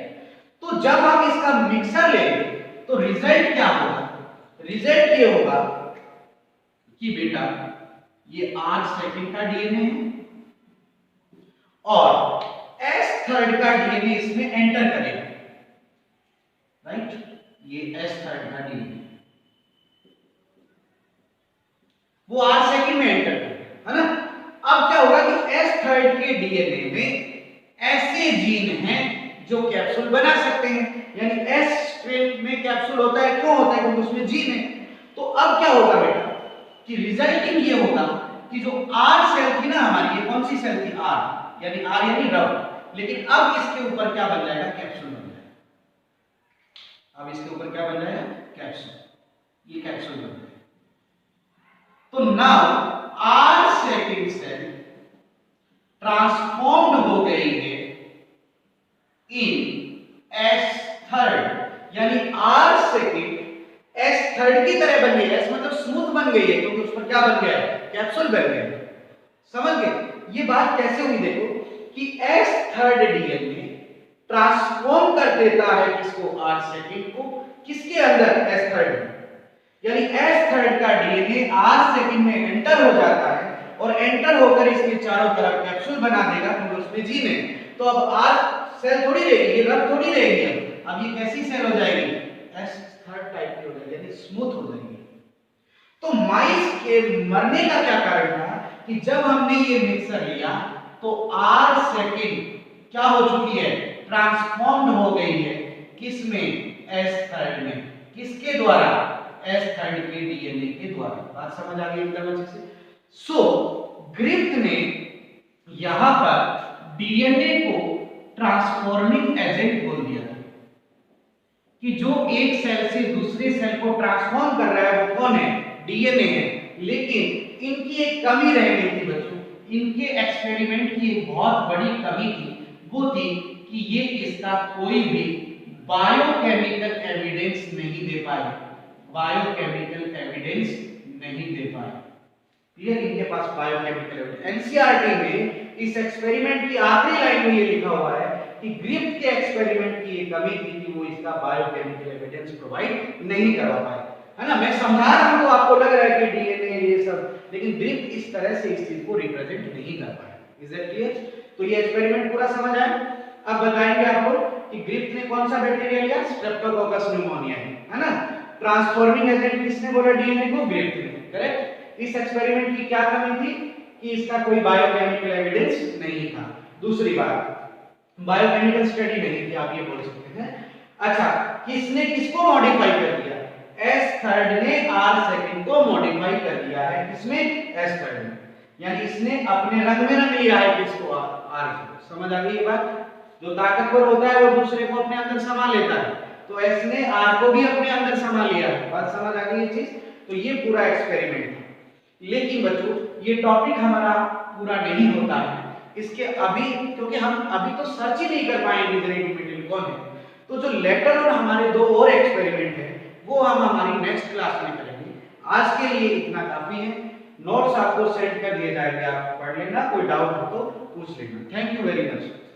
तो जब हम इसका मिक्सर लेंगे तो रिजल्ट क्या होगा? रिजल्ट ये होगा कि बेटा ये आर सेकंड का डीएनए है और एस थर्ड का डीएनए इसमें एंटर करेगा, राइट। ये एस थर्ड का डीएनए वो आर सेकंड में एंटर करेगा, है ना। अब क्या होगा कि एस थर्ड के डीएनए में ऐसे जीन हैं जो कैप्सूल बना सकते हैं, यानी एस स्ट्रेन में कैप्सूल होता है, क्यों होता है? क्योंकि उसमें जीन है। तो अब क्या होगा बेटा कि रिजल्टिंग ये होगा कि जो आर सेल थी ना हमारी, ये कौन सी सेल थी? आर, यानी आर यानी रव, लेकिन अब इसके ऊपर क्या बन जाएगा? कैप्सूल बन जाएगा। अब इसके ऊपर क्या बन जाएगा? कैप्सूल, ये कैप्सूल बन जाएगा। तो now R second cell transformed हो गई है इन एस थर्ड, यानी आर सेकंड एस थर्ड की तरह बन गई है। एस मतलब स्मूथ बन गई है, क्योंकि उस पर क्या बन गया है? कैप्सूल बन गया है। समझ गए ये बात कैसे हुई? देखो कि एस थर्ड डीएनए ट्रांसफॉर्म कर देता है किसको? आर सेकंड को, किसके अंदर? एस थर्ड में, यानी एस थर्ड का डीएनए आर सेकंड में एंटर हो जाता है और एंटर होकर इसके चारों तरफ कैप्सूल बना देगा, क्योंकि उसमें जीन है। तो अब आर सेल थोड़ी रहेगी, ये रब थोड़ी रहेगी, अब ये कैसी सेल हो जाएगी? एस थर्ड टाइप की हो जाएगी, यानी स्मूथ हो जाएगी। तो माइस के मरने का क्या कारण था कि जब हमने ये मिक्सर लिया तो आर सेकंड क्या हो चुकी है? ट्रांसफॉर्म्ड हो गई है, किसमें? एस थर्ड में। किसके द्वारा? एस थर्ड के डीएनए के द्वारा। बात समझ आ गई एकदम अच्छे से? सो ग्रिफ्थ ने यहां पर डीएनए को ट्रांसफॉर्मिंग एजेंट बोल दिया था कि जो एक सेल से दूसरे सेल को ट्रांसफॉर्म कर रहा है वो कौन है? डीएनए है। लेकिन इनकी एक कमी रह गई थी बच्चों, इनके एक्सपेरिमेंट की एक बहुत बड़ी कमी थी, वो थी कि ये इसका कोई भी बायोकेमिकल एविडेंस नहीं दे पाए, बायोकेमिकल एविडेंस नहीं दे पाए। क्लियर? इनके पास बायोकेमिकल एविडेंस, एनसीईआरटी में इस एक्सपेरिमेंट की आखिरी लाइन में ये लिखा हुआ है कि ग्रिफ्थ के एक्सपेरिमेंट की एक कमी थी कि वो इसका बायोकेमिकल एविडेंस प्रोवाइड नहीं करवा पाए, है ना। मैं समझा रहा हूं तो आपको लग रहा है कि डीएनए ये सब, लेकिन ग्रिफ्थ इस तरह से इस चीज को रिप्रेजेंट नहीं कर पाया। Is that clear? तो ये एक्सपेरिमेंट पूरा समझ आया? अब बताएंगे आपको कि ग्रिफ्थ ने कौन सा बैक्टीरिया लिया? स्ट्रेप्टोकोकस न्यूमोनिया, है ना। ट्रांसफॉर्मिंग एजेंट किसने बोला डीएनए को? ग्रिफ्थ ने, करेक्ट। इस एक्सपेरिमेंट की क्या कमी थी कि इसका कोई बायोकेमिकल एविडेंस नहीं था। दूसरी बात, बायोकेमिकल स्टडी नहीं थी, आप ये बोल सकते हैं। अच्छा, किसने किसको मॉडिफाई कर दिया? एस थर्ड ने आर सेकंड को मॉडिफाई कर दिया है। किसमें? एस थर्ड में, यानी इसने अपने रंग में रंग लिया है किसको? आर को। समझ आ गई ये बात? जो ताकतवर होता है वो दूसरे को अपने अंदर समा लेता है, तो एस ने आर को भी अपने अंदर समा लिया है। बात समझ आ गई ये चीज? तो ये पूरा एक्सपेरिमेंट है। लेकिन बच्चों ये टॉपिक हमारा पूरा नहीं होता है, इसके अभी, क्योंकि हम अभी तो सर्च ही नहीं कर पाएंगे जेनेटिक मटेरियल कौन है। तो जो लेटर और हमारे दो और एक्सपेरिमेंट है वो हम हमारी नेक्स्ट क्लास में करेंगे। आज के लिए इतना काफी है। नोट्स आपको सेंड कर दिए जाएंगे, आप पढ़ लेना, कोई डाउट हो तो पूछ लेना। Thank you very much.